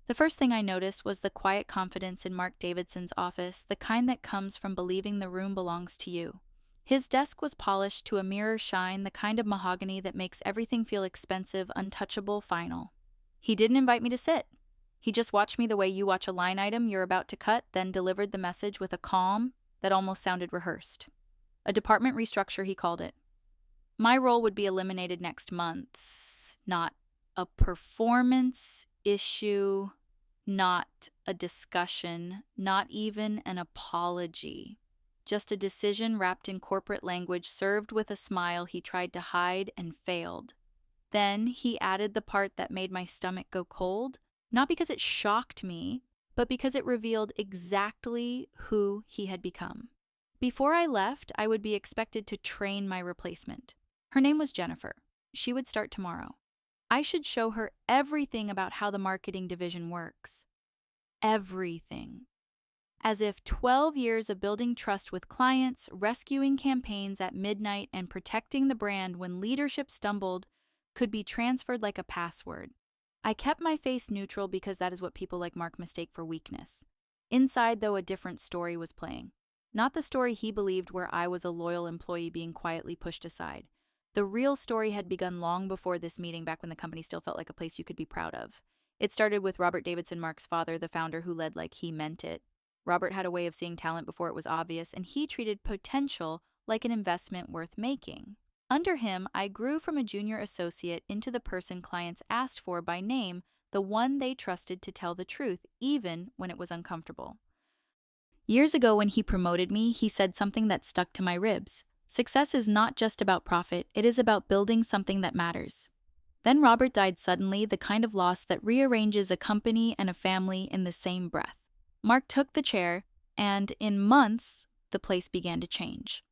The first thing I noticed was the quiet confidence in Mark Davidson's office, the kind that comes from believing the room belongs to you. His desk was polished to a mirror shine, the kind of mahogany that makes everything feel expensive, untouchable, final. He didn't invite me to sit. He just watched me the way you watch a line item you're about to cut, then delivered the message with a calm that almost sounded rehearsed. A department restructure, he called it. My role would be eliminated next month, not a performance issue, not a discussion, not even an apology. Just a decision wrapped in corporate language served with a smile he tried to hide and failed. Then he added the part that made my stomach go cold, not because it shocked me, but because it revealed exactly who he had become. Before I left, I would be expected to train my replacement. Her name was Jennifer. She would start tomorrow. I should show her everything about how the marketing division works. Everything. As if 12 years of building trust with clients, rescuing campaigns at midnight, and protecting the brand when leadership stumbled could be transferred like a password. I kept my face neutral because that is what people like Mark mistake for weakness. Inside, though, a different story was playing. Not the story he believed where I was a loyal employee being quietly pushed aside. The real story had begun long before this meeting, back when the company still felt like a place you could be proud of. It started with Robert Davidson, Mark's father, the founder who led like he meant it. Robert had a way of seeing talent before it was obvious, and he treated potential like an investment worth making. Under him, I grew from a junior associate into the person clients asked for by name, the one they trusted to tell the truth, even when it was uncomfortable. Years ago, when he promoted me, he said something that stuck to my ribs. Success is not just about profit, it is about building something that matters. Then Robert died suddenly, the kind of loss that rearranges a company and a family in the same breath. Mark took the chair, and in months, the place began to change.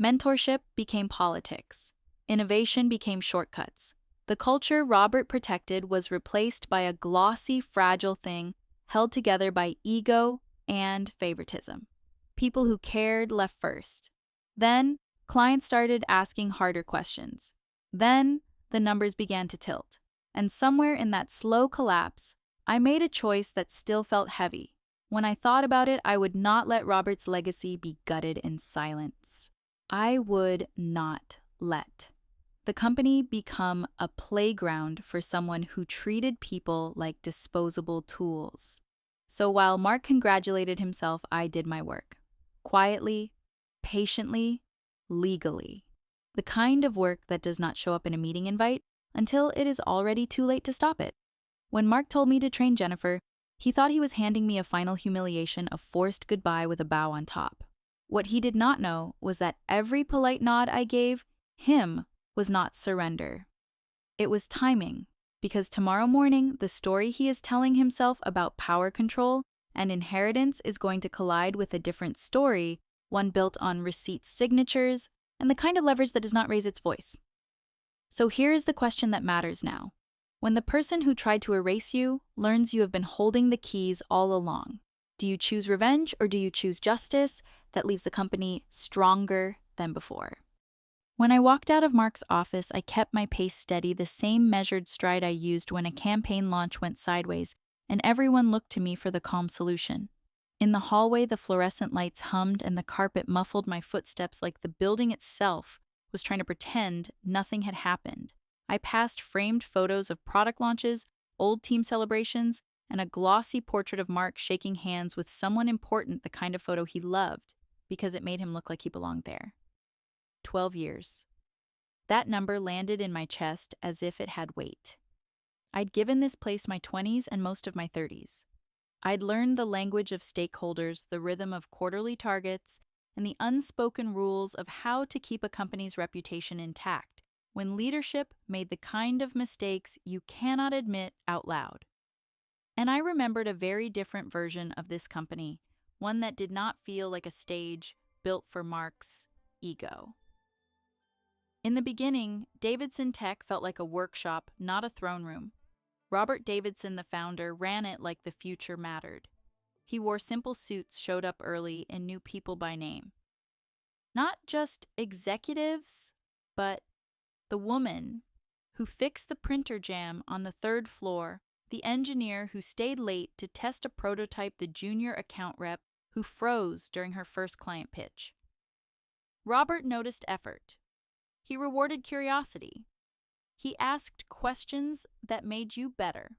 Mentorship became politics. Innovation became shortcuts. The culture Robert protected was replaced by a glossy, fragile thing held together by ego and favoritism. People who cared left first. Then, clients started asking harder questions. Then, the numbers began to tilt. And somewhere in that slow collapse, I made a choice that still felt heavy. When I thought about it, I would not let Robert's legacy be gutted in silence. I would not let the company become a playground for someone who treated people like disposable tools. So while Mark congratulated himself, I did my work. Quietly, patiently, legally. The kind of work that does not show up in a meeting invite until it is already too late to stop it. When Mark told me to train Jennifer, he thought he was handing me a final humiliation, a forced goodbye with a bow on top. What he did not know was that every polite nod I gave him was not surrender. It was timing, because tomorrow morning, the story he is telling himself about power control and inheritance is going to collide with a different story, one built on receipt signatures and the kind of leverage that does not raise its voice. So here is the question that matters now. When the person who tried to erase you learns you have been holding the keys all along, do you choose revenge or do you choose justice that leaves the company stronger than before? When I walked out of Mark's office, I kept my pace steady, the same measured stride I used when a campaign launch went sideways, and everyone looked to me for the calm solution. In the hallway, the fluorescent lights hummed and the carpet muffled my footsteps like the building itself was trying to pretend nothing had happened. I passed framed photos of product launches, old team celebrations, and a glossy portrait of Mark shaking hands with someone important, the kind of photo he loved, because it made him look like he belonged there. 12 years. That number landed in my chest as if it had weight. I'd given this place my 20s and most of my 30s. I'd learned the language of stakeholders, the rhythm of quarterly targets, and the unspoken rules of how to keep a company's reputation intact when leadership made the kind of mistakes you cannot admit out loud. And I remembered a very different version of this company, one that did not feel like a stage built for Mark's ego. In the beginning, Davidson Tech felt like a workshop, not a throne room. Robert Davidson, the founder, ran it like the future mattered. He wore simple suits, showed up early, and knew people by name. Not just executives, but the woman who fixed the printer jam on the third floor the engineer who stayed late to test a prototype, the junior account rep who froze during her first client pitch. Robert noticed effort. He rewarded curiosity. He asked questions that made you better.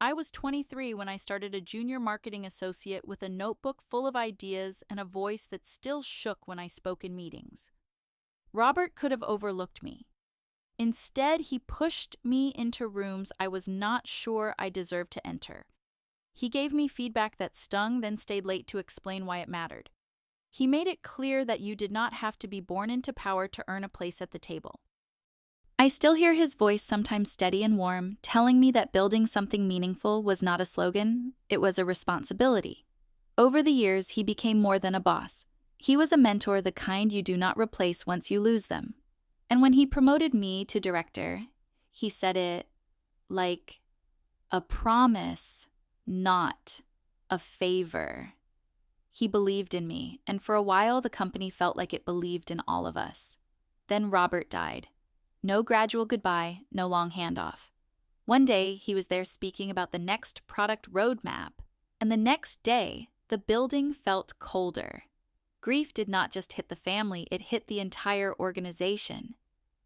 I was 23 when I started a junior marketing associate with a notebook full of ideas and a voice that still shook when I spoke in meetings. Robert could have overlooked me. Instead, he pushed me into rooms I was not sure I deserved to enter. He gave me feedback that stung, then stayed late to explain why it mattered. He made it clear that you did not have to be born into power to earn a place at the table. I still hear his voice, sometimes steady and warm, telling me that building something meaningful was not a slogan, it was a responsibility. Over the years, he became more than a boss. He was a mentor, the kind you do not replace once you lose them. And when he promoted me to director, he said it like a promise, not a favor. He believed in me, and for a while the company felt like it believed in all of us. Then Robert died. No gradual goodbye, no long handoff. One day, he was there speaking about the next product roadmap, and the next day, the building felt colder. Grief did not just hit the family, it hit the entire organization.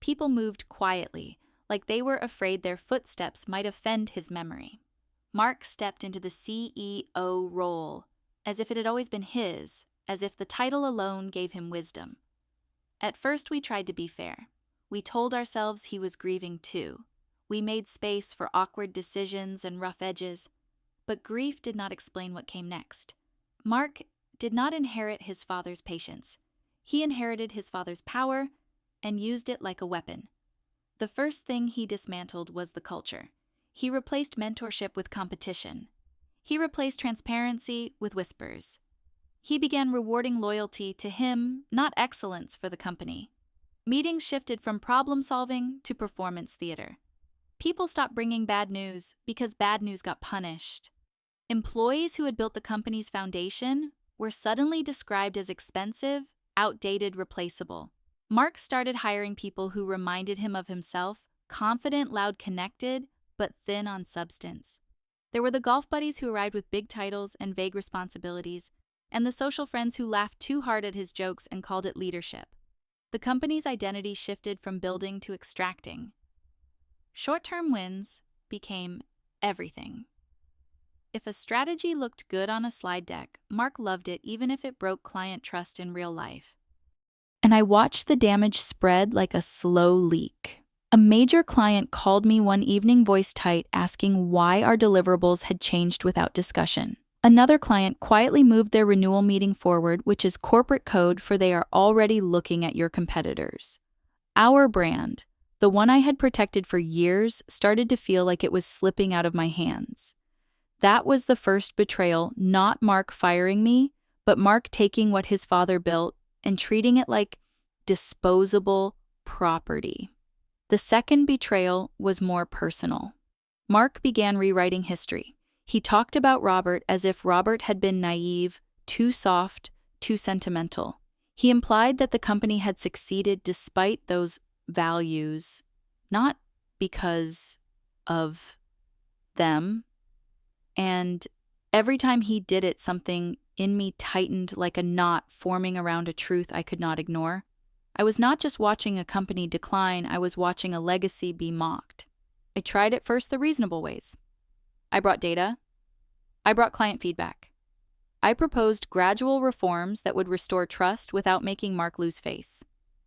People moved quietly, like they were afraid their footsteps might offend his memory. Mark stepped into the CEO role, as if it had always been his, as if the title alone gave him wisdom. At first, we tried to be fair. We told ourselves he was grieving too. We made space for awkward decisions and rough edges, but grief did not explain what came next. Mark did not inherit his father's patience. He inherited his father's power and used it like a weapon. The first thing he dismantled was the culture. He replaced mentorship with competition. He replaced transparency with whispers. He began rewarding loyalty to him, not excellence for the company. Meetings shifted from problem-solving to performance theater. People stopped bringing bad news because bad news got punished. Employees who had built the company's foundation were suddenly described as expensive, outdated, replaceable. Mark started hiring people who reminded him of himself, confident, loud, connected, but thin on substance. There were the golf buddies who arrived with big titles and vague responsibilities, and the social friends who laughed too hard at his jokes and called it leadership. The company's identity shifted from building to extracting. Short-term wins became everything. If a strategy looked good on a slide deck, Mark loved it even if it broke client trust in real life. And I watched the damage spread like a slow leak. A major client called me one evening, voice tight, asking why our deliverables had changed without discussion. Another client quietly moved their renewal meeting forward, which is corporate code for they are already looking at your competitors. Our brand, the one I had protected for years, started to feel like it was slipping out of my hands. That was the first betrayal, not Mark firing me, but Mark taking what his father built and treating it like disposable property. The second betrayal was more personal. Mark began rewriting history. He talked about Robert as if Robert had been naive, too soft, too sentimental. He implied that the company had succeeded despite those values, not because of them. And every time he did it, something in me tightened like a knot forming around a truth I could not ignore. I was not just watching a company decline, I was watching a legacy be mocked. I tried at first the reasonable ways. I brought data. I brought client feedback. I proposed gradual reforms that would restore trust without making Mark lose face.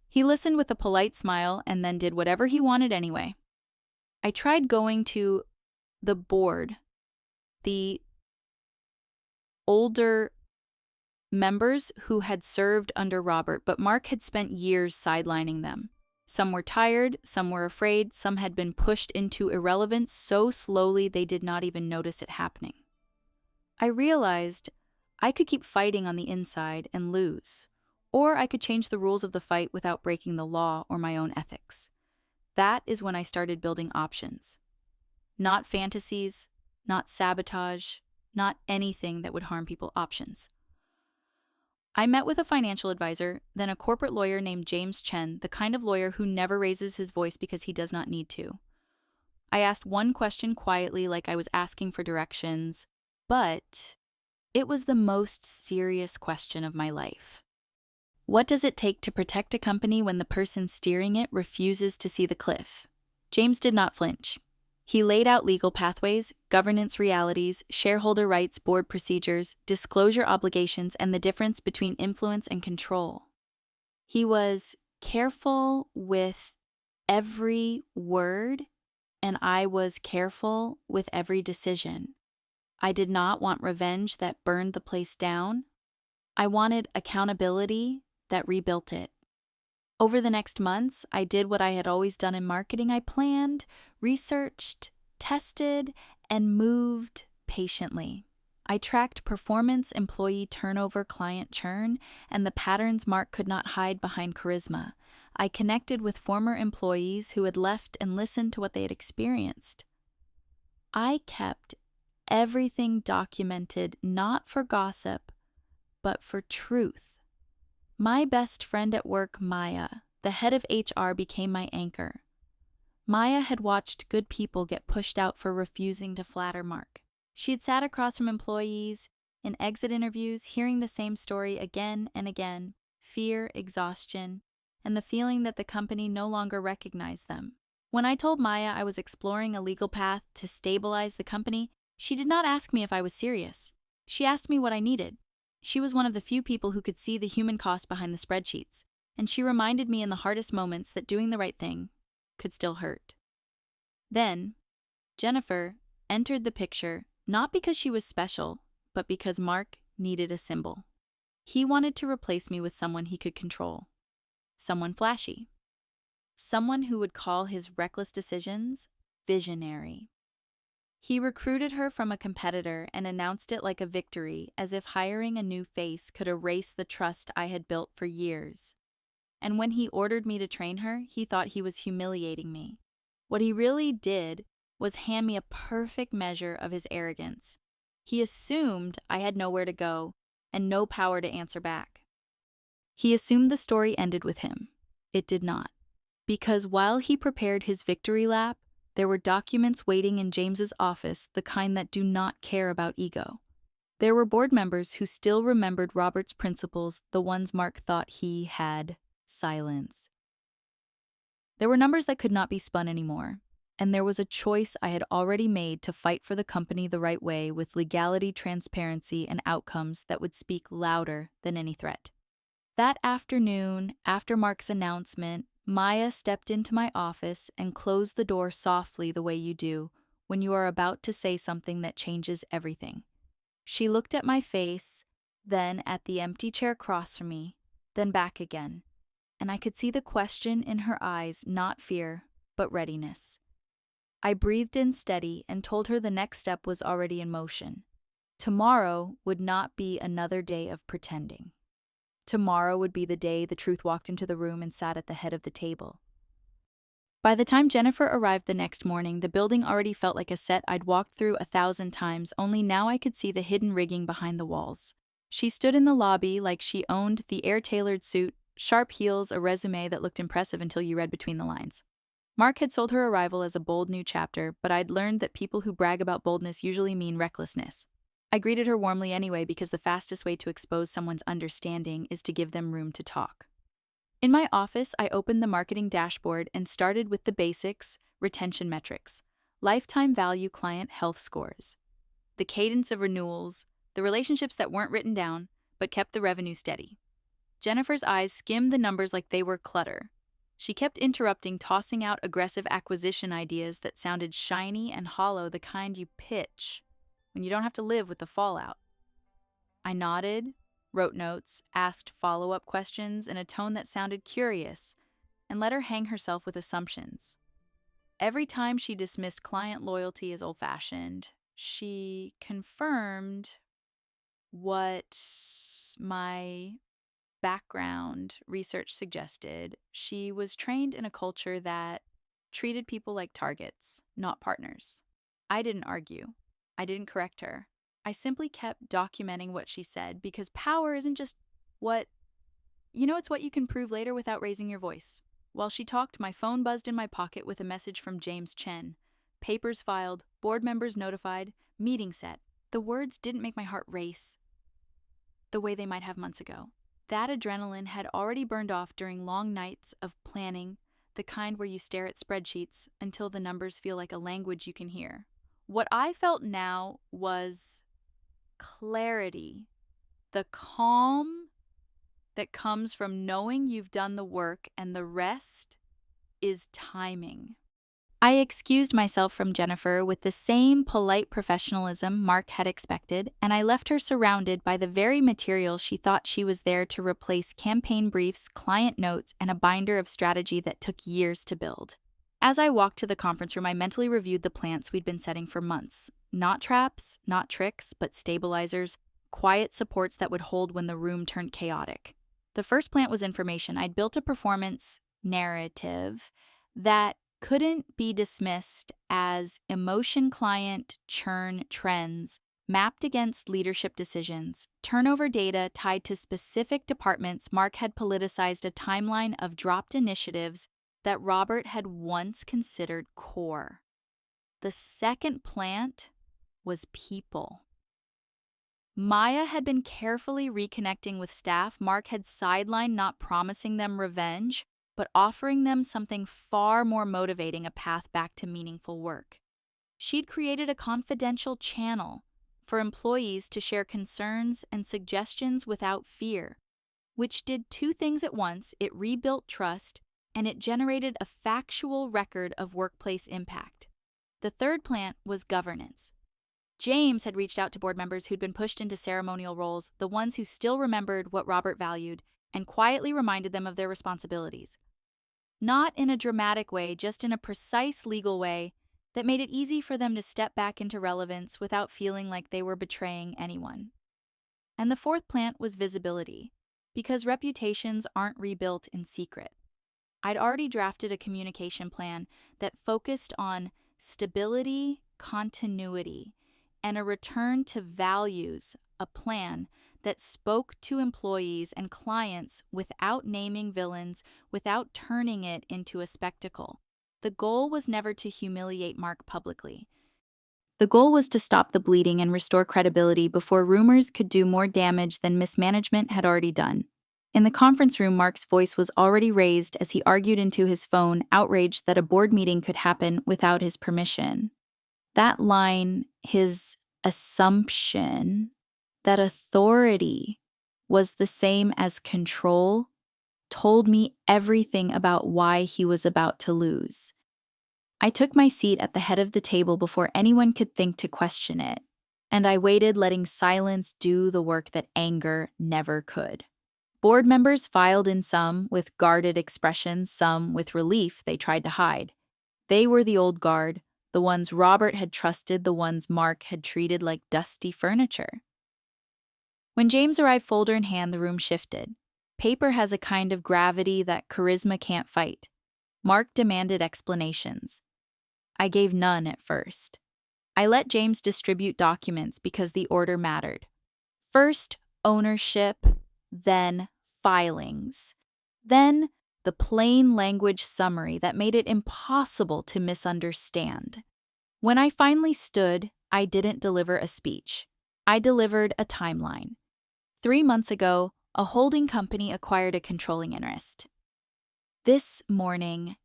He listened with a polite smile and then did whatever he wanted anyway. I tried going to the board, the older members who had served under Robert, but Mark had spent years sidelining them. Some were tired, some were afraid, some had been pushed into irrelevance so slowly they did not even notice it happening. I realized I could keep fighting on the inside and lose, or I could change the rules of the fight without breaking the law or my own ethics. That is when I started building options. Not fantasies, not sabotage, not anything that would harm people. Options. I met with a financial advisor, then a corporate lawyer named James Chen, the kind of lawyer who never raises his voice because he does not need to. I asked one question quietly, like I was asking for directions, but it was the most serious question of my life. What does it take to protect a company when the person steering it refuses to see the cliff? James did not flinch. He laid out legal pathways, governance realities, shareholder rights, board procedures, disclosure obligations, and the difference between influence and control. He was careful with every word, and I was careful with every decision. I did not want revenge that burned the place down. I wanted accountability that rebuilt it. Over the next months, I did what I had always done in marketing. I planned, researched, tested, and moved patiently. I tracked performance, employee turnover, client churn, and the patterns Mark could not hide behind charisma. I connected with former employees who had left and listened to what they had experienced. I kept everything documented, not for gossip, but for truth. My best friend at work, Maya, the head of HR, became my anchor. Maya had watched good people get pushed out for refusing to flatter Mark. She had sat across from employees in exit interviews, hearing the same story again and again: fear, exhaustion, and the feeling that the company no longer recognized them. When I told Maya I was exploring a legal path to stabilize the company, she did not ask me if I was serious. She asked me what I needed. She was one of the few people who could see the human cost behind the spreadsheets, and she reminded me in the hardest moments that doing the right thing could still hurt. Then, Jennifer entered the picture, not because she was special, but because Mark needed a symbol. He wanted to replace me with someone he could control. Someone flashy. Someone who would call his reckless decisions visionary. He recruited her from a competitor and announced it like a victory, as if hiring a new face could erase the trust I had built for years. And when he ordered me to train her, he thought he was humiliating me. What he really did was hand me a perfect measure of his arrogance. He assumed I had nowhere to go and no power to answer back. He assumed the story ended with him. It did not. Because while he prepared his victory lap, there were documents waiting in James's office, the kind that do not care about ego. There were board members who still remembered Robert's principles, the ones Mark thought he had silenced. There were numbers that could not be spun anymore, and there was a choice I had already made to fight for the company the right way, with legality, transparency, and outcomes that would speak louder than any threat. That afternoon, after Mark's announcement, Maya stepped into my office and closed the door softly, the way you do when you are about to say something that changes everything. She looked at my face, then at the empty chair across from me, then back again, and I could see the question in her eyes, not fear, but readiness. I breathed in steady and told her the next step was already in motion. Tomorrow would not be another day of pretending. Tomorrow would be the day the truth walked into the room and sat at the head of the table. By the time Jennifer arrived the next morning, the building already felt like a set I'd walked through 1,000 times, only now I could see the hidden rigging behind the walls. She stood in the lobby like she owned the air-tailored suit, sharp heels, a resume that looked impressive until you read between the lines. Mark had sold her arrival as a bold new chapter, but I'd learned that people who brag about boldness usually mean recklessness. I greeted her warmly anyway, because the fastest way to expose someone's understanding is to give them room to talk. In my office, I opened the marketing dashboard and started with the basics: retention metrics, lifetime value, client health scores, the cadence of renewals, the relationships that weren't written down but kept the revenue steady. Jennifer's eyes skimmed the numbers like they were clutter. She kept interrupting, tossing out aggressive acquisition ideas that sounded shiny and hollow, the kind you pitch when you don't have to live with the fallout. I nodded, wrote notes, asked follow-up questions in a tone that sounded curious, and let her hang herself with assumptions. Every time she dismissed client loyalty as old-fashioned, she confirmed what my background research suggested. She was trained in a culture that treated people like targets, not partners. I didn't argue. I didn't correct her. I simply kept documenting what she said, because power isn't just it's what you can prove later without raising your voice. While she talked, my phone buzzed in my pocket with a message from James Chen, Papers filed, board members notified, meeting set. The words didn't make my heart race the way they might have months ago. That adrenaline had already burned off during long nights of planning, the kind where you stare at spreadsheets until the numbers feel like a language you can hear. What I felt now was clarity, the calm that comes from knowing you've done the work, and the rest is timing. I excused myself from Jennifer with the same polite professionalism Mark had expected, and I left her surrounded by the very material she thought she was there to replace: campaign briefs, client notes, and a binder of strategy that took years to build. As I walked to the conference room, I mentally reviewed the plants we'd been setting for months. Not traps, not tricks, but stabilizers, quiet supports that would hold when the room turned chaotic. The first plant was information. I'd built a performance narrative that couldn't be dismissed as emotion client churn trends mapped against leadership decisions, turnover data tied to specific departments. Mark had politicized a timeline of dropped initiatives that Robert had once considered core. The second plant was people. Maya had been carefully reconnecting with staff. Mark had sidelined, not promising them revenge, but offering them something far more motivating: a path back to meaningful work. She'd created a confidential channel for employees to share concerns and suggestions without fear, which did two things at once: it rebuilt trust, and it generated a factual record of workplace impact. The third plant was governance. James had reached out to board members who'd been pushed into ceremonial roles, the ones who still remembered what Robert valued, and quietly reminded them of their responsibilities. Not in a dramatic way, just in a precise legal way that made it easy for them to step back into relevance without feeling like they were betraying anyone. And the fourth plant was visibility, because reputations aren't rebuilt in secret. I'd already drafted a communication plan that focused on stability, continuity, and a return to values, a plan that spoke to employees and clients without naming villains, without turning it into a spectacle. The goal was never to humiliate Mark publicly. The goal was to stop the bleeding and restore credibility before rumors could do more damage than mismanagement had already done. In the conference room, Mark's voice was already raised as he argued into his phone, outraged that a board meeting could happen without his permission. That line, his assumption that authority was the same as control, told me everything about why he was about to lose. I took my seat at the head of the table before anyone could think to question it, and I waited, letting silence do the work that anger never could. Board members filed in, some with guarded expressions, some with relief they tried to hide. They were the old guard, the ones Robert had trusted, the ones Mark had treated like dusty furniture. When James arrived, folder in hand, the room shifted. Paper has a kind of gravity that charisma can't fight. Mark demanded explanations. I gave none at first. I let James distribute documents because the order mattered. First, ownership, then filings, then the plain language summary that made it impossible to misunderstand. When I finally stood, I didn't deliver a speech. I delivered a timeline. 3 months ago, a holding company acquired a controlling interest. This morning,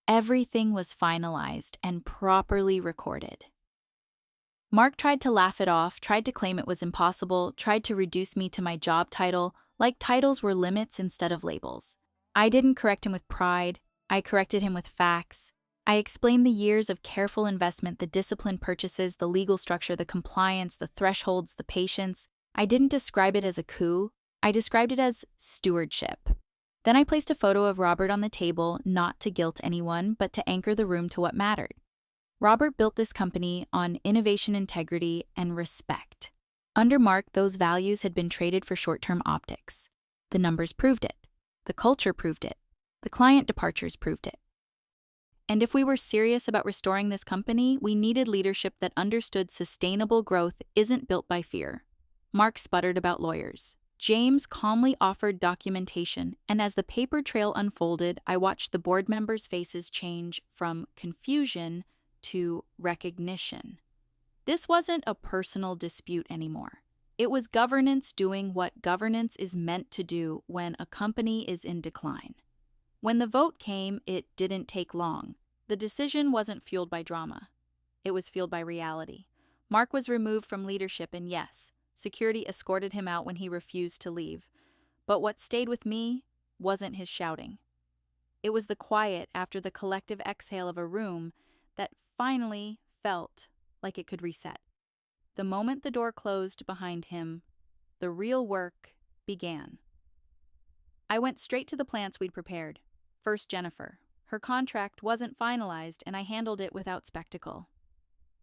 everything was finalized and properly recorded. Mark tried to laugh it off, tried to claim it was impossible, tried to reduce me to my job title, like titles were limits instead of labels. I didn't correct him with pride. I corrected him with facts. I explained the years of careful investment, the disciplined purchases, the legal structure, the compliance, the thresholds, the patience. I didn't describe it as a coup. I described it as stewardship. Then I placed a photo of Robert on the table, not to guilt anyone, but to anchor the room to what mattered. Robert built this company on innovation, integrity, and respect. Under Mark, those values had been traded for short-term optics. The numbers proved it. The culture proved it. The client departures proved it. And if we were serious about restoring this company, we needed leadership that understood sustainable growth isn't built by fear. Mark sputtered about lawyers. James calmly offered documentation, and as the paper trail unfolded, I watched the board members' faces change from confusion to recognition. This wasn't a personal dispute anymore. It was governance doing what governance is meant to do when a company is in decline. When the vote came, it didn't take long. The decision wasn't fueled by drama. It was fueled by reality. Mark was removed from leadership, and yes, security escorted him out when he refused to leave. But what stayed with me wasn't his shouting. It was the quiet after the collective exhale of a room that finally felt like it could reset. The moment the door closed behind him, the real work began. I went straight to the plants we'd prepared. First, Jennifer. Her contract wasn't finalized, and I handled it without spectacle.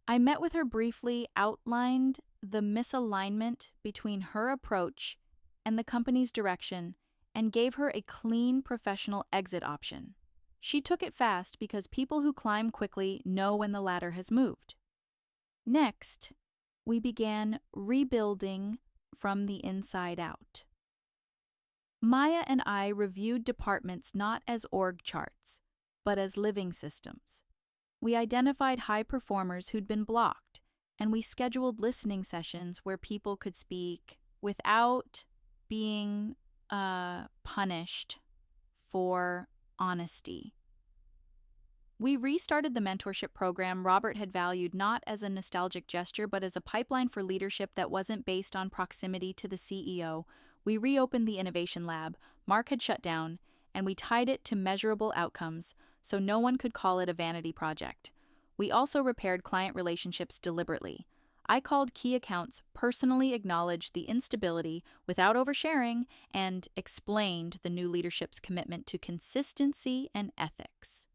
I met with her briefly, outlined the misalignment between her approach and the company's direction, and gave her a clean professional exit option. She took it fast because people who climb quickly know when the ladder has moved. Next, we began rebuilding from the inside out. Maya and I reviewed departments not as org charts, but as living systems. We identified high performers who'd been blocked, and we scheduled listening sessions where people could speak without being punished for honesty. We restarted the mentorship program Robert had valued not as a nostalgic gesture but as a pipeline for leadership that wasn't based on proximity to the CEO. We reopened the innovation lab Mark had shut down, and we tied it to measurable outcomes so no one could call it a vanity project. We also repaired client relationships deliberately. I called key accounts, personally acknowledged the instability without oversharing, and explained the new leadership's commitment to consistency and ethics.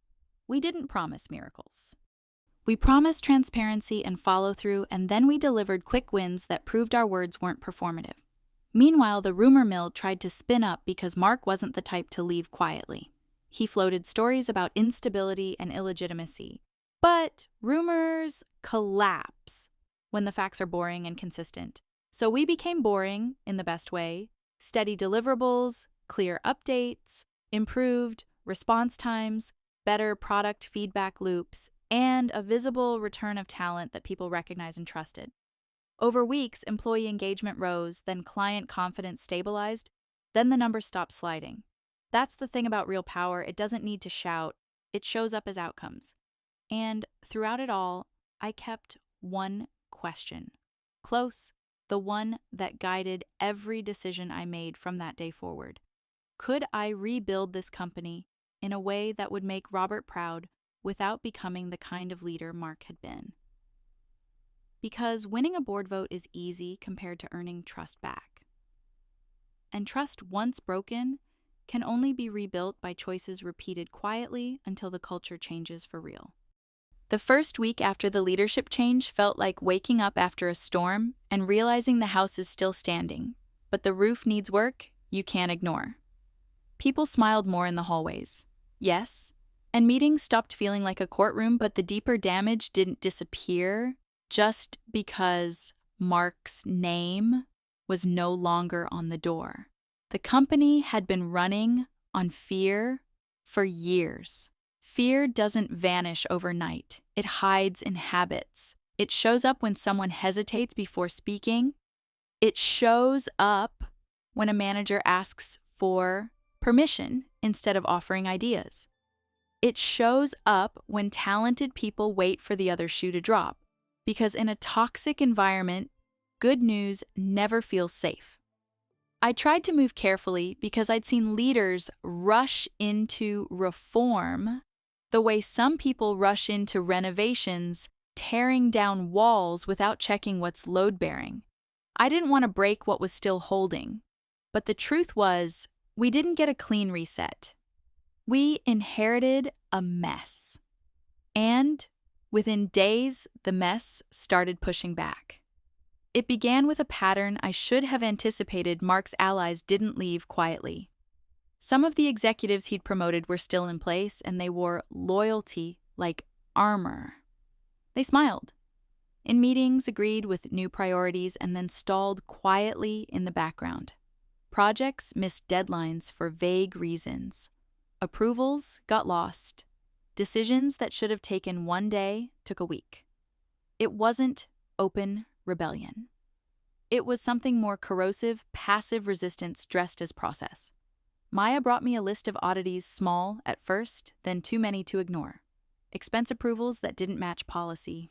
We didn't promise miracles. We promised transparency and follow-through, and then we delivered quick wins that proved our words weren't performative. Meanwhile, the rumor mill tried to spin up because Mark wasn't the type to leave quietly. He floated stories about instability and illegitimacy. But rumors collapse when the facts are boring and consistent. So we became boring in the best way. Steady deliverables, clear updates, improved response times, better product feedback loops, and a visible return of talent that people recognized and trusted. Over weeks, employee engagement rose, then client confidence stabilized, then the numbers stopped sliding. That's the thing about real power. It doesn't need to shout. It shows up as outcomes. And throughout it all, I kept one question. Close, the one that guided every decision I made from that day forward. Could I rebuild this company in a way that would make Robert proud without becoming the kind of leader Mark had been? Because winning a board vote is easy compared to earning trust back. And trust, once broken, can only be rebuilt by choices repeated quietly until the culture changes for real. The first week after the leadership change felt like waking up after a storm and realizing the house is still standing, but the roof needs work you can't ignore. People smiled more in the hallways. Yes, and meetings stopped feeling like a courtroom, but the deeper damage didn't disappear just because Mark's name was no longer on the door. The company had been running on fear for years. Fear doesn't vanish overnight. It hides in habits. It shows up when someone hesitates before speaking. It shows up when a manager asks for permission instead of offering ideas. It shows up when talented people wait for the other shoe to drop. Because in a toxic environment, good news never feels safe. I tried to move carefully because I'd seen leaders rush into reform the way some people rush into renovations, tearing down walls without checking what's load-bearing. I didn't want to break what was still holding. But the truth was, we didn't get a clean reset. We inherited a mess. And within days, the mess started pushing back. It began with a pattern I should have anticipated. Mark's allies didn't leave quietly. Some of the executives he'd promoted were still in place, and they wore loyalty like armor. They smiled. In meetings, agreed with new priorities, and then stalled quietly in the background. Projects missed deadlines for vague reasons. Approvals got lost. Decisions that should have taken one day took a week. It wasn't open rebellion. It was something more corrosive, passive resistance dressed as process. Maya brought me a list of oddities, small at first, then too many to ignore. Expense approvals that didn't match policy.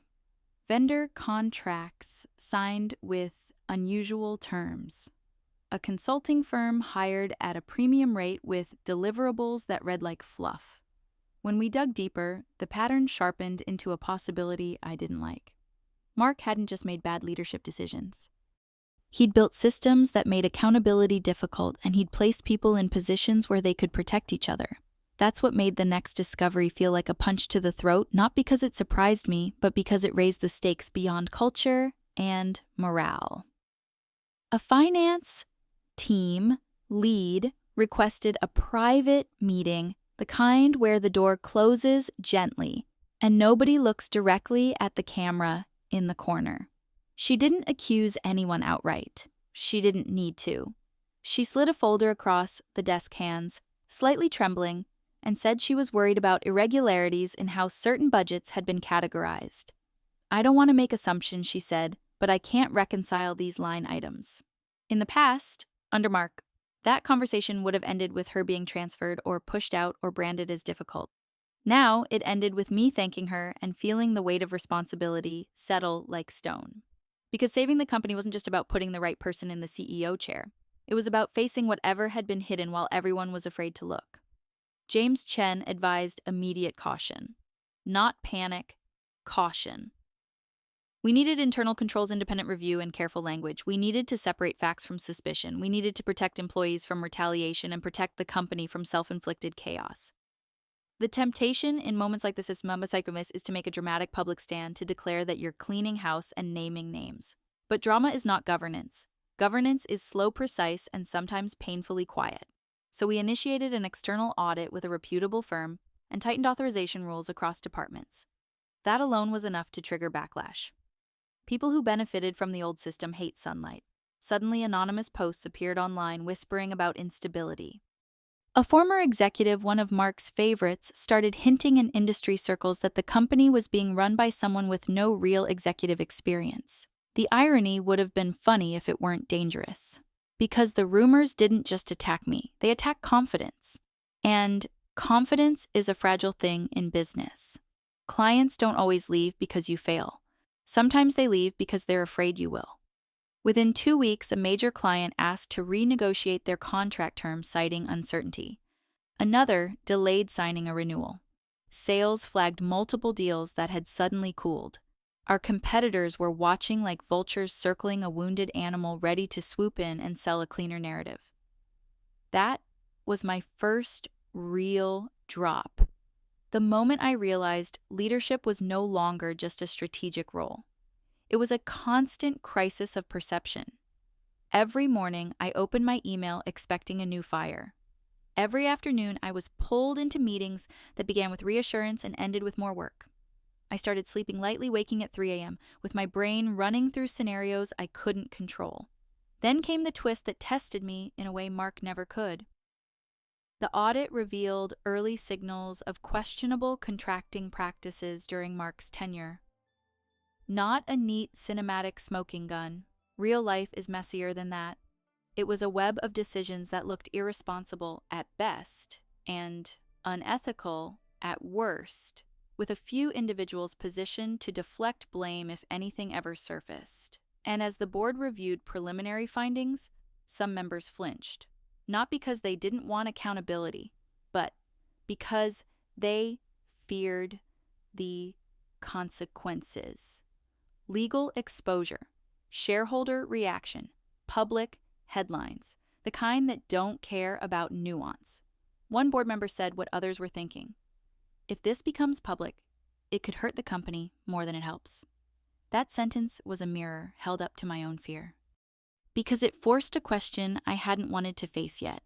Vendor contracts signed with unusual terms. A consulting firm hired at a premium rate with deliverables that read like fluff. When we dug deeper, the pattern sharpened into a possibility I didn't like. Mark hadn't just made bad leadership decisions. He'd built systems that made accountability difficult, and he'd placed people in positions where they could protect each other. That's what made the next discovery feel like a punch to the throat, not because it surprised me, but because it raised the stakes beyond culture and morale. A finance team lead requested a private meeting, the kind where the door closes gently and nobody looks directly at the camera in the corner. She didn't accuse anyone outright. She didn't need to. She slid a folder across the desk hands, slightly trembling, and said she was worried about irregularities in how certain budgets had been categorized. "I don't want to make assumptions," she said, "but I can't reconcile these line items." In the past, under Mark, that conversation would have ended with her being transferred or pushed out or branded as difficult. Now it ended with me thanking her and feeling the weight of responsibility settle like stone. Because saving the company wasn't just about putting the right person in the CEO chair. It was about facing whatever had been hidden while everyone was afraid to look. James Chen advised immediate caution. Not panic, caution. We needed internal controls, independent review, and careful language. We needed to separate facts from suspicion. We needed to protect employees from retaliation and protect the company from self-inflicted chaos. The temptation in moments like this is to make a dramatic public stand, to declare that you're cleaning house and naming names. But drama is not governance. Governance is slow, precise, and sometimes painfully quiet. So we initiated an external audit with a reputable firm and tightened authorization rules across departments. That alone was enough to trigger backlash. People who benefited from the old system hate sunlight. Suddenly, anonymous posts appeared online whispering about instability. A former executive, one of Mark's favorites, started hinting in industry circles that the company was being run by someone with no real executive experience. The irony would have been funny if it weren't dangerous. Because the rumors didn't just attack me, they attacked confidence. And confidence is a fragile thing in business. Clients don't always leave because you fail. Sometimes they leave because they're afraid you will. Within 2 weeks, a major client asked to renegotiate their contract terms, citing uncertainty. Another delayed signing a renewal. Sales flagged multiple deals that had suddenly cooled. Our competitors were watching like vultures circling a wounded animal, ready to swoop in and sell a cleaner narrative. That was my first real drop. The moment I realized leadership was no longer just a strategic role. It was a constant crisis of perception. Every morning, I opened my email expecting a new fire. Every afternoon, I was pulled into meetings that began with reassurance and ended with more work. I started sleeping lightly, waking at 3 a.m., with my brain running through scenarios I couldn't control. Then came the twist that tested me in a way Mark never could. The audit revealed early signals of questionable contracting practices during Mark's tenure. Not a neat cinematic smoking gun. Real life is messier than that. It was a web of decisions that looked irresponsible at best and unethical at worst, with a few individuals positioned to deflect blame if anything ever surfaced. And as the board reviewed preliminary findings, some members flinched. Not because they didn't want accountability, but because they feared the consequences. Legal exposure, shareholder reaction, public headlines, the kind that don't care about nuance. One board member said what others were thinking. If this becomes public, it could hurt the company more than it helps. That sentence was a mirror held up to my own fear. Because it forced a question I hadn't wanted to face yet.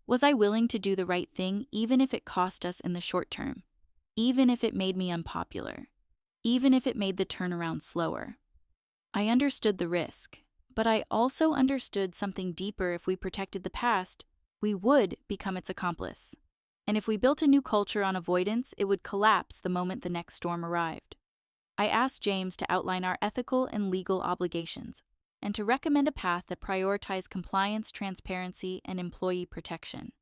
Was I willing to do the right thing even if it cost us in the short term? Even if it made me unpopular? Even if it made the turnaround slower? I understood the risk, but I also understood something deeper. If we protected the past, we would become its accomplice. And if we built a new culture on avoidance, it would collapse the moment the next storm arrived. I asked James to outline our ethical and legal obligations, and to recommend a path that prioritized compliance, transparency, and employee protection.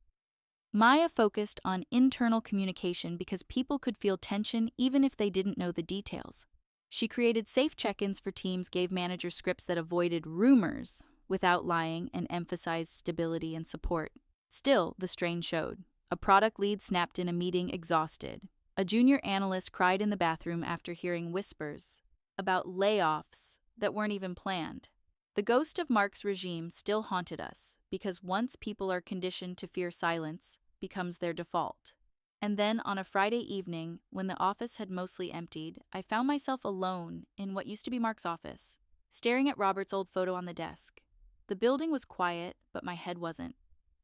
Maya focused on internal communication because people could feel tension even if they didn't know the details. She created safe check-ins for teams, gave managers scripts that avoided rumors without lying, and emphasized stability and support. Still, the strain showed. A product lead snapped in a meeting exhausted. A junior analyst cried in the bathroom after hearing whispers about layoffs that weren't even planned. The ghost of Mark's regime still haunted us, because once people are conditioned to fear, silence becomes their default. And then on a Friday evening, when the office had mostly emptied, I found myself alone in what used to be Mark's office, staring at Robert's old photo on the desk. The building was quiet, but my head wasn't.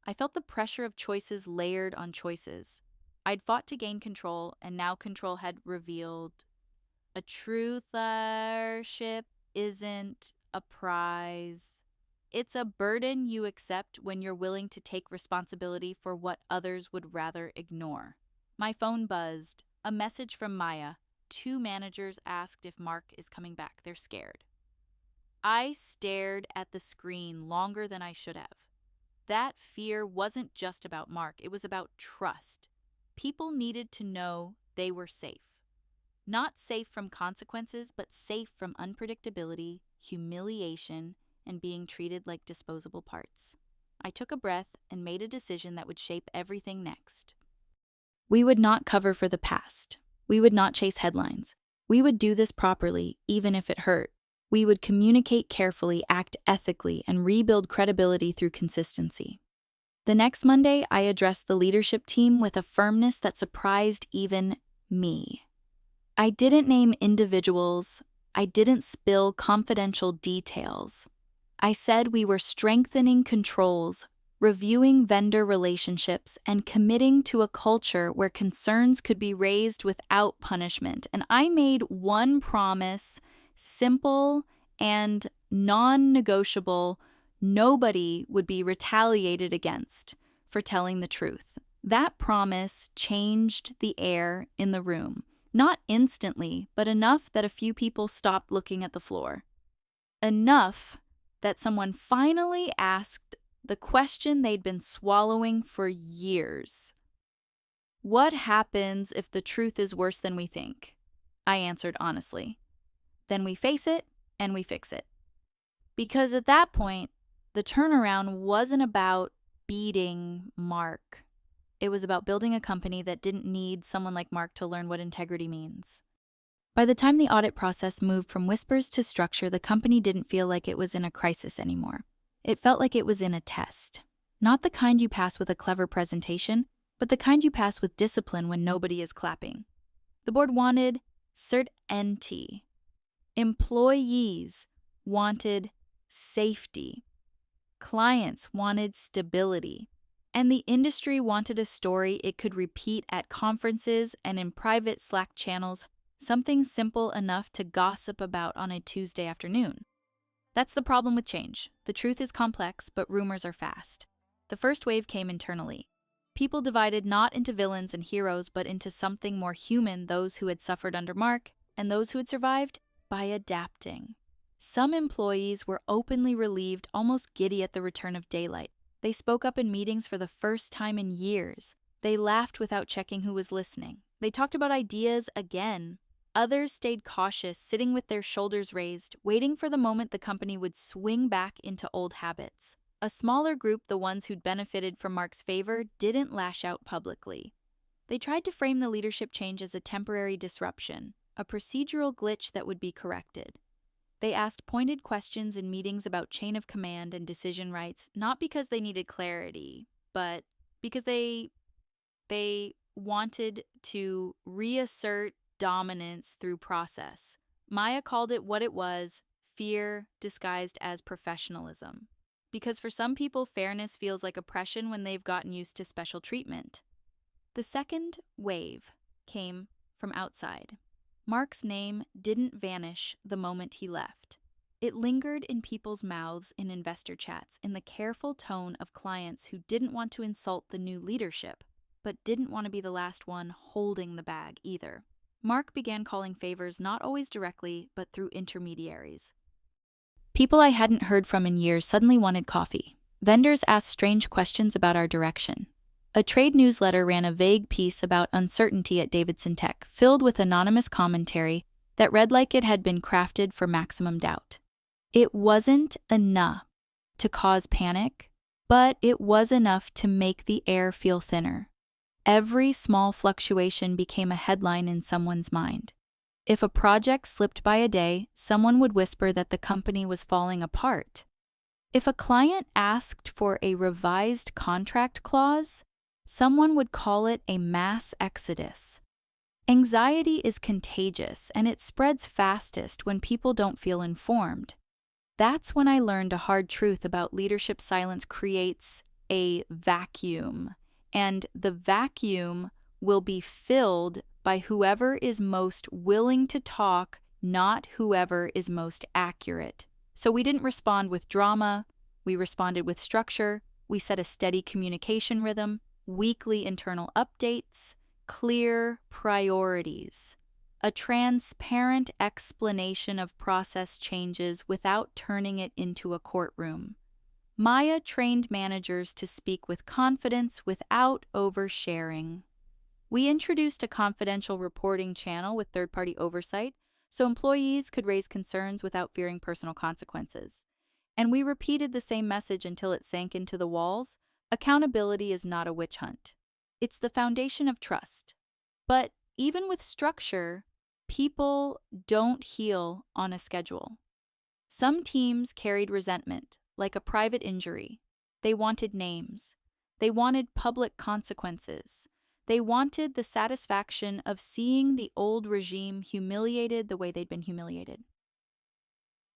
I felt the pressure of choices layered on choices. I'd fought to gain control, and now control had revealed a truth. Leadership isn't a prize. It's a burden you accept when you're willing to take responsibility for what others would rather ignore. My phone buzzed. A message from Maya. 2 managers asked if Mark is coming back. They're scared. I stared at the screen longer than I should have. That fear wasn't just about Mark, it was about trust. People needed to know they were safe. Not safe from consequences, but safe from unpredictability, humiliation, and being treated like disposable parts. I took a breath and made a decision that would shape everything next. We would not cover for the past. We would not chase headlines. We would do this properly, even if it hurt. We would communicate carefully, act ethically, and rebuild credibility through consistency. The next Monday, I addressed the leadership team with a firmness that surprised even me. I didn't name individuals. I didn't spill confidential details. I said we were strengthening controls, reviewing vendor relationships, and committing to a culture where concerns could be raised without punishment. And I made one promise, simple and non-negotiable: nobody would be retaliated against for telling the truth. That promise changed the air in the room. Not instantly, but enough that a few people stopped looking at the floor. Enough that someone finally asked the question they'd been swallowing for years. What happens if the truth is worse than we think? I answered honestly. Then we face it and we fix it. Because at that point, the turnaround wasn't about beating Mark. It was about building a company that didn't need someone like Mark to learn what integrity means. By the time the audit process moved from whispers to structure, the company didn't feel like it was in a crisis anymore. It felt like it was in a test. Not the kind you pass with a clever presentation, but the kind you pass with discipline when nobody is clapping. The board wanted certainty. Employees wanted safety. Clients wanted stability. And the industry wanted a story it could repeat at conferences and in private Slack channels, something simple enough to gossip about on a Tuesday afternoon. That's the problem with change. The truth is complex, but rumors are fast. The first wave came internally. People divided not into villains and heroes, but into something more human: those who had suffered under Mark and those who had survived by adapting. Some employees were openly relieved, almost giddy at the return of daylight. They spoke up in meetings for the first time in years. They laughed without checking who was listening. They talked about ideas again. Others stayed cautious, sitting with their shoulders raised, waiting for the moment the company would swing back into old habits. A smaller group, the ones who'd benefited from Mark's favor, didn't lash out publicly. They tried to frame the leadership change as a temporary disruption, a procedural glitch that would be corrected. They asked pointed questions in meetings about chain of command and decision rights, not because they needed clarity, but because they wanted to reassert dominance through process. Maya called it what it was: fear disguised as professionalism. Because for some people, fairness feels like oppression when they've gotten used to special treatment. The second wave came from outside. Mark's name didn't vanish the moment he left. It lingered in people's mouths, in investor chats, in the careful tone of clients who didn't want to insult the new leadership. but didn't want to be the last one holding the bag either. Mark began calling favors not always directly, but through intermediaries. People I hadn't heard from in years suddenly wanted coffee. Vendors asked strange questions about our direction. A trade newsletter ran a vague piece about uncertainty at Davidson Tech, filled with anonymous commentary that read like it had been crafted for maximum doubt. It wasn't enough to cause panic, but it was enough to make the air feel thinner. Every small fluctuation became a headline in someone's mind. If a project slipped by a day, someone would whisper that the company was falling apart. If a client asked for a revised contract clause, someone would call it a mass exodus. Anxiety is contagious, and it spreads fastest when people don't feel informed. That's when I learned a hard truth about leadership. Silence creates a vacuum, and the vacuum will be filled by whoever is most willing to talk, not whoever is most accurate. So we didn't respond with drama, we responded with structure, we set a steady communication rhythm, weekly internal updates, clear priorities, a transparent explanation of process changes without turning it into a courtroom. Maya trained managers to speak with confidence without oversharing. We introduced a confidential reporting channel with third-party oversight so employees could raise concerns without fearing personal consequences. And we repeated the same message until it sank into the walls. Accountability is not a witch hunt. It's the foundation of trust. But even with structure, people don't heal on a schedule. Some teams carried resentment, like a private injury. They wanted names. They wanted public consequences. They wanted the satisfaction of seeing the old regime humiliated the way they'd been humiliated.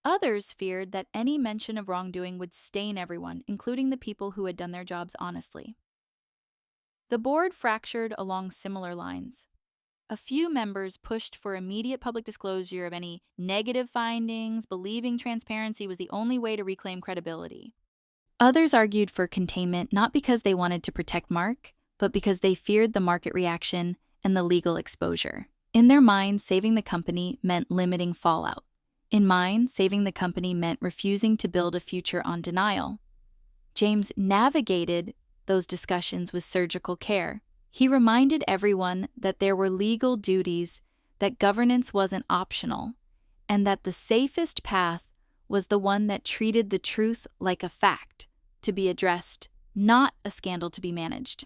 Others feared that any mention of wrongdoing would stain everyone, including the people who had done their jobs honestly. The board fractured along similar lines. A few members pushed for immediate public disclosure of any negative findings, believing transparency was the only way to reclaim credibility. Others argued for containment not because they wanted to protect Mark, but because they feared the market reaction and the legal exposure. In their minds, saving the company meant limiting fallout. In mine, saving the company meant refusing to build a future on denial. James navigated those discussions with surgical care. He reminded everyone that there were legal duties, that governance wasn't optional, and that the safest path was the one that treated the truth like a fact to be addressed, not a scandal to be managed.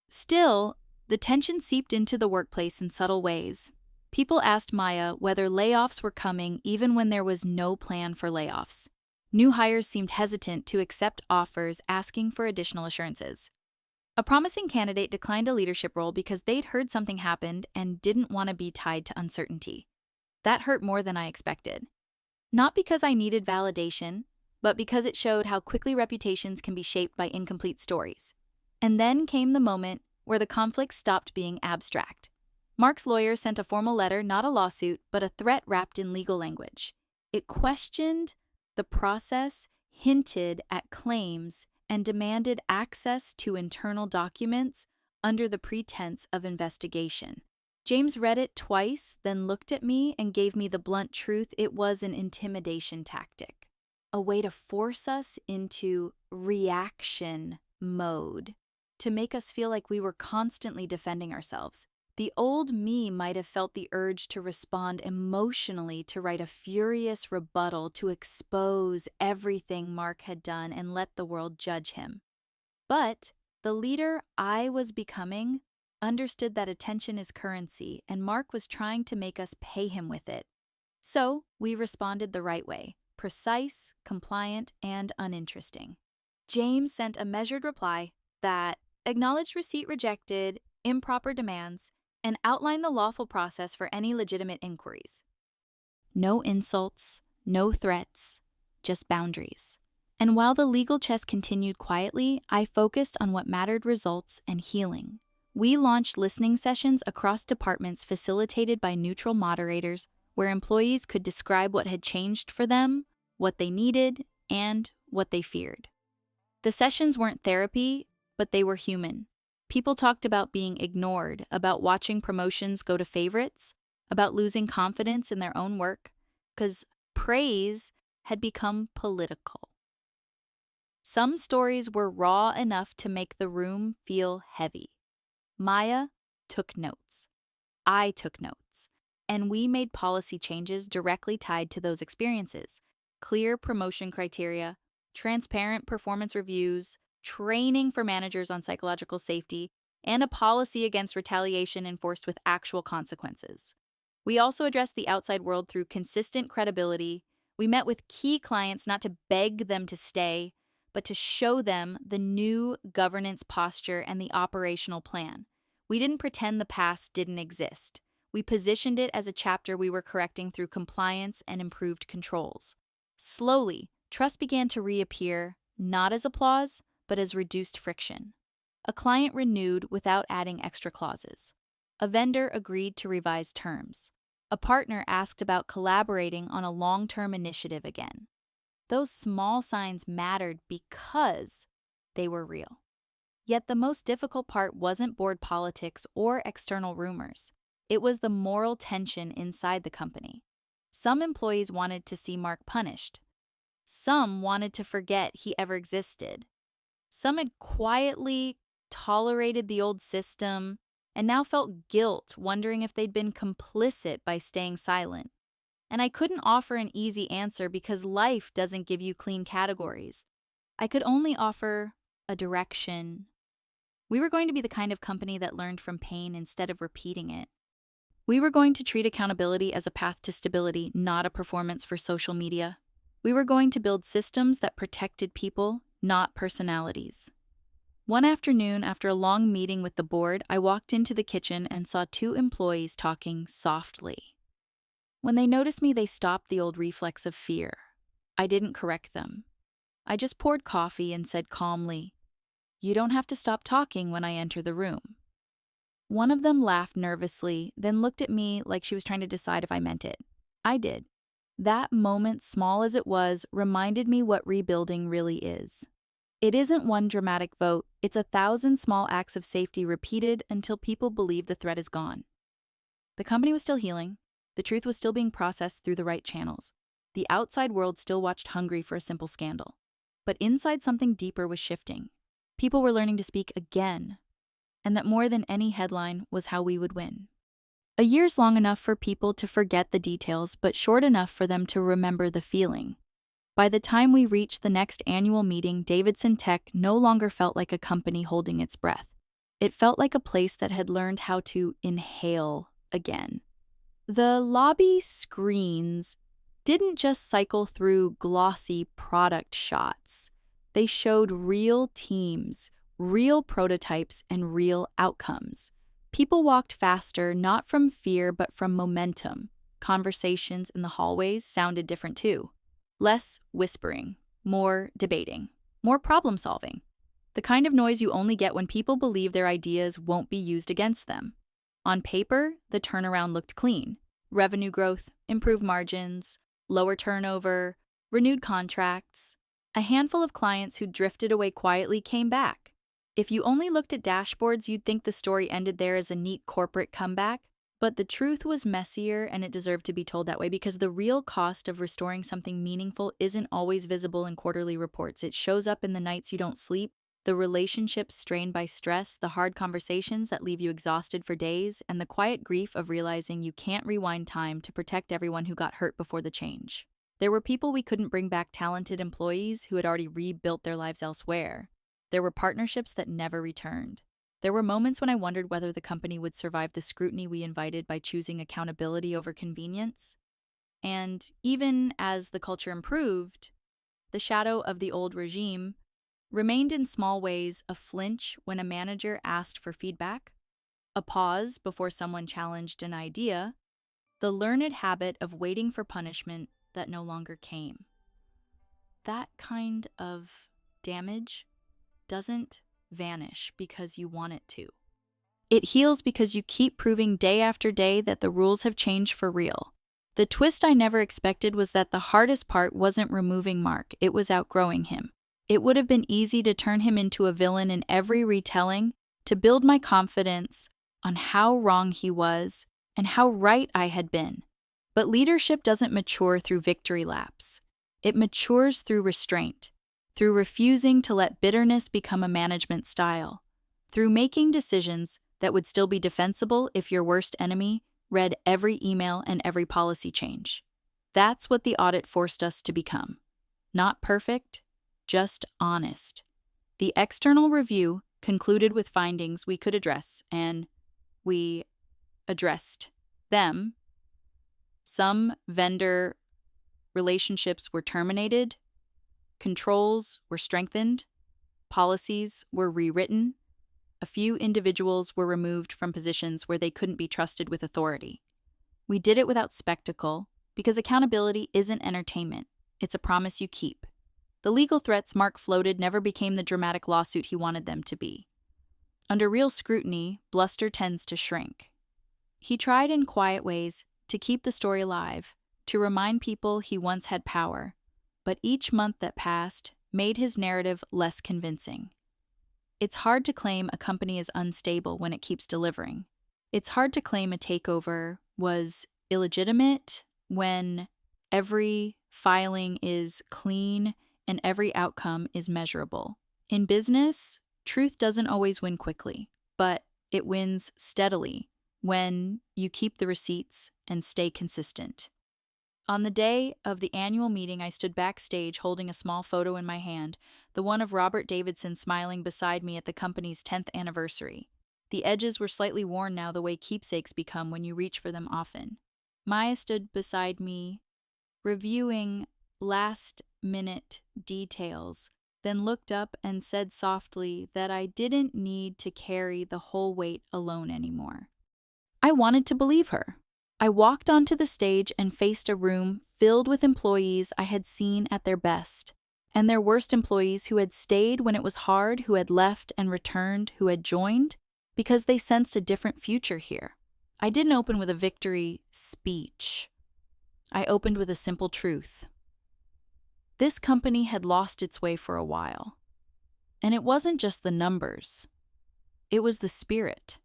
Still, the tension seeped into the workplace in subtle ways. People asked Maya whether layoffs were coming even when there was no plan for layoffs. New hires seemed hesitant to accept offers asking for additional assurances. A promising candidate declined a leadership role because they'd heard something happened and didn't want to be tied to uncertainty. That hurt more than I expected. Not because I needed validation, but because it showed how quickly reputations can be shaped by incomplete stories. And then came the moment where the conflict stopped being abstract. Mark's lawyer sent a formal letter, not a lawsuit, but a threat wrapped in legal language. It questioned the process, hinted at claims, and demanded access to internal documents under the pretense of investigation. James read it twice, then looked at me and gave me the blunt truth: it was an intimidation tactic, a way to force us into reaction mode, to make us feel like we were constantly defending ourselves. The old me might have felt the urge to respond emotionally, to write a furious rebuttal, to expose everything Mark had done and let the world judge him. But the leader I was becoming understood that attention is currency, and Mark was trying to make us pay him with it. So we responded the right way: precise, compliant, and uninteresting. James sent a measured reply that acknowledged receipt rejected, improper demands, and outlined the lawful process for any legitimate inquiries. No insults, no threats, just boundaries. And while the legal chess continued quietly, I focused on what mattered: results and healing. We launched listening sessions across departments facilitated by neutral moderators, where employees could describe what had changed for them, what they needed, and what they feared. The sessions weren't therapy, but they were human. People talked about being ignored, about watching promotions go to favorites, about losing confidence in their own work, because praise had become political. Some stories were raw enough to make the room feel heavy. Maya took notes. I took notes. And we made policy changes directly tied to those experiences. Clear promotion criteria, transparent performance reviews, training for managers on psychological safety, and a policy against retaliation enforced with actual consequences. We also addressed the outside world through consistent credibility. We met with key clients not to beg them to stay, but to show them the new governance posture and the operational plan. We didn't pretend the past didn't exist. We positioned it as a chapter we were correcting through compliance and improved controls. Slowly, trust began to reappear, not as applause, but as reduced friction. A client renewed without adding extra clauses. A vendor agreed to revise terms. A partner asked about collaborating on a long-term initiative again. Those small signs mattered because they were real. Yet the most difficult part wasn't board politics or external rumors. It was the moral tension inside the company. Some employees wanted to see Mark punished. Some wanted to forget he ever existed. Some had quietly tolerated the old system and now felt guilt, wondering if they'd been complicit by staying silent. And I couldn't offer an easy answer because life doesn't give you clean categories. I could only offer a direction. We were going to be the kind of company that learned from pain instead of repeating it. We were going to treat accountability as a path to stability, not a performance for social media. We were going to build systems that protected people, not personalities. One afternoon, after a long meeting with the board, I walked into the kitchen and saw two employees talking softly. When they noticed me, they stopped the old reflex of fear. I didn't correct them. I just poured coffee and said calmly, "You don't have to stop talking when I enter the room." One of them laughed nervously, then looked at me like she was trying to decide if I meant it. I did. That moment, small as it was, reminded me what rebuilding really is. It isn't one dramatic vote, it's 1,000 small acts of safety repeated until people believe the threat is gone. The company was still healing. The truth was still being processed through the right channels. The outside world still watched hungry for a simple scandal. But inside, something deeper was shifting. People were learning to speak again. And that more than any headline was how we would win. A year's long enough for people to forget the details, but short enough for them to remember the feeling. By the time we reached the next annual meeting, Davidson Tech no longer felt like a company holding its breath. It felt like a place that had learned how to inhale again. The lobby screens didn't just cycle through glossy product shots. They showed real teams, real prototypes, and real outcomes. People walked faster, not from fear, but from momentum. Conversations in the hallways sounded different too. Less whispering, more debating, more problem solving. The kind of noise you only get when people believe their ideas won't be used against them. On paper, the turnaround looked clean. Revenue growth, improved margins, lower turnover, renewed contracts. A handful of clients who drifted away quietly came back. If you only looked at dashboards, you'd think the story ended there as a neat corporate comeback. But the truth was messier, and it deserved to be told that way because the real cost of restoring something meaningful isn't always visible in quarterly reports. It shows up in the nights you don't sleep, the relationships strained by stress, the hard conversations that leave you exhausted for days, and the quiet grief of realizing you can't rewind time to protect everyone who got hurt before the change. There were people we couldn't bring back, talented employees who had already rebuilt their lives elsewhere. There were partnerships that never returned. There were moments when I wondered whether the company would survive the scrutiny we invited by choosing accountability over convenience. And even as the culture improved, the shadow of the old regime remained in small ways: a flinch when a manager asked for feedback, a pause before someone challenged an idea, the learned habit of waiting for punishment that no longer came. That kind of damage doesn't vanish because you want it to. It heals because you keep proving day after day that the rules have changed for real. The twist I never expected was that the hardest part wasn't removing Mark, it was outgrowing him. It would have been easy to turn him into a villain in every retelling, to build my confidence on how wrong he was and how right I had been. But leadership doesn't mature through victory laps. It matures through restraint, through refusing to let bitterness become a management style, through making decisions that would still be defensible if your worst enemy read every email and every policy change. That's what the audit forced us to become. Not perfect, just honest. The external review concluded with findings we could address, and we addressed them. Some vendor relationships were terminated, controls were strengthened, policies were rewritten, a few individuals were removed from positions where they couldn't be trusted with authority. We did it without spectacle, because accountability isn't entertainment, it's a promise you keep. The legal threats Mark floated never became the dramatic lawsuit he wanted them to be. Under real scrutiny, bluster tends to shrink. He tried in quiet ways to keep the story alive, to remind people he once had power, but each month that passed made his narrative less convincing. It's hard to claim a company is unstable when it keeps delivering. It's hard to claim a takeover was illegitimate when every filing is clean and every outcome is measurable. In business, truth doesn't always win quickly, but it wins steadily when you keep the receipts and stay consistent. On the day of the annual meeting, I stood backstage holding a small photo in my hand, the one of Robert Davidson smiling beside me at the company's 10th anniversary. The edges were slightly worn now, the way keepsakes become when you reach for them often. Maya stood beside me, reviewing last-minute details, then looked up and said softly that I didn't need to carry the whole weight alone anymore. I wanted to believe her. I walked onto the stage and faced a room filled with employees I had seen at their best, and their worst employees who had stayed when it was hard, who had left and returned, who had joined, because they sensed a different future here. I didn't open with a victory speech. I opened with a simple truth. This company had lost its way for a while. And it wasn't just the numbers. It was the spirit.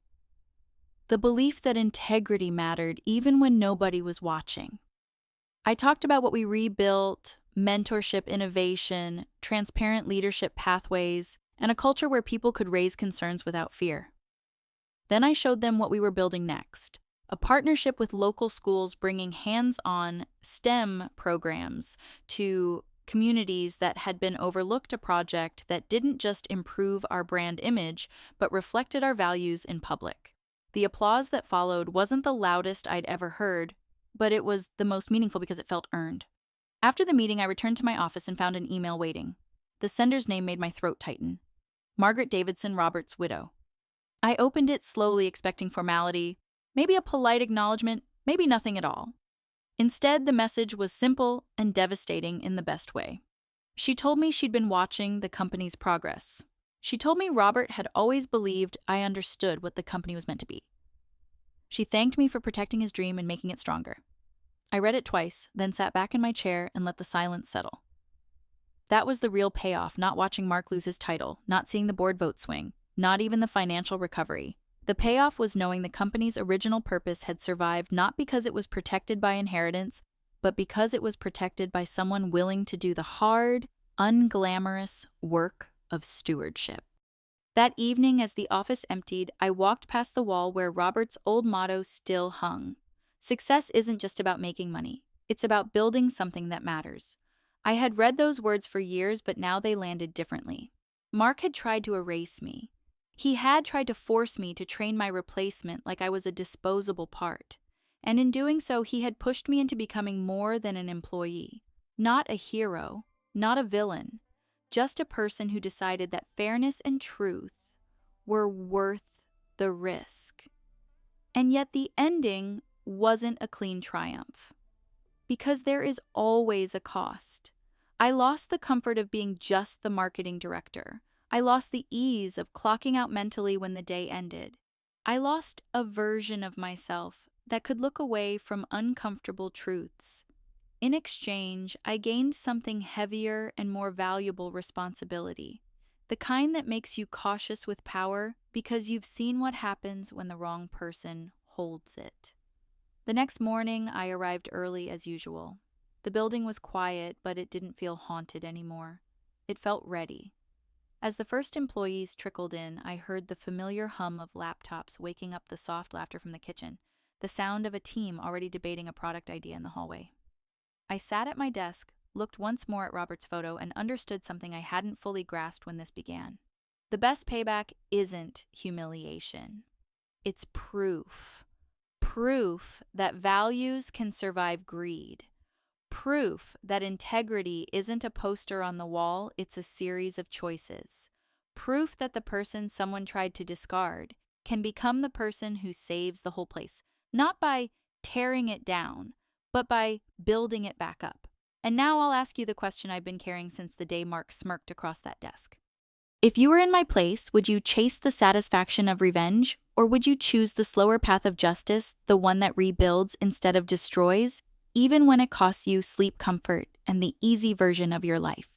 The belief that integrity mattered even when nobody was watching. I talked about what we rebuilt, mentorship, innovation, transparent leadership pathways, and a culture where people could raise concerns without fear. Then I showed them what we were building next, a partnership with local schools bringing hands-on STEM programs to communities that had been overlooked, a project that didn't just improve our brand image, but reflected our values in public. The applause that followed wasn't the loudest I'd ever heard, but it was the most meaningful because it felt earned. After the meeting, I returned to my office and found an email waiting. The sender's name made my throat tighten. Margaret Davidson, Robert's widow. I opened it slowly, expecting formality, maybe a polite acknowledgement, maybe nothing at all. Instead, the message was simple and devastating in the best way. She told me she'd been watching the company's progress. She told me Robert had always believed I understood what the company was meant to be. She thanked me for protecting his dream and making it stronger. I read it twice, then sat back in my chair and let the silence settle. That was the real payoff, not watching Mark lose his title, not seeing the board vote swing, not even the financial recovery. The payoff was knowing the company's original purpose had survived not because it was protected by inheritance, but because it was protected by someone willing to do the hard, unglamorous work of stewardship. That evening, as the office emptied, I walked past the wall where Robert's old motto still hung. Success isn't just about making money. It's about building something that matters. I had read those words for years, but now they landed differently. Mark had tried to erase me. He had tried to force me to train my replacement like I was a disposable part. And in doing so, he had pushed me into becoming more than an employee. Not a hero, not a villain. Just a person who decided that fairness and truth were worth the risk. And yet the ending wasn't a clean triumph. Because there is always a cost. I lost the comfort of being just the marketing director. I lost the ease of clocking out mentally when the day ended. I lost a version of myself that could look away from uncomfortable truths. In exchange, I gained something heavier and more valuable: responsibility. The kind that makes you cautious with power because you've seen what happens when the wrong person holds it. The next morning, I arrived early as usual. The building was quiet, but it didn't feel haunted anymore. It felt ready. As the first employees trickled in, I heard the familiar hum of laptops waking up the soft laughter from the kitchen, the sound of a team already debating a product idea in the hallway. I sat at my desk, looked once more at Robert's photo, and understood something I hadn't fully grasped when this began. The best payback isn't humiliation. It's proof. Proof that values can survive greed. Proof that integrity isn't a poster on the wall, it's a series of choices. Proof that the person someone tried to discard can become the person who saves the whole place, not by tearing it down, but by building it back up. And now I'll ask you the question I've been carrying since the day Mark smirked across that desk. If you were in my place, would you chase the satisfaction of revenge, or would you choose the slower path of justice, the one that rebuilds instead of destroys, even when it costs you sleep, comfort, and the easy version of your life?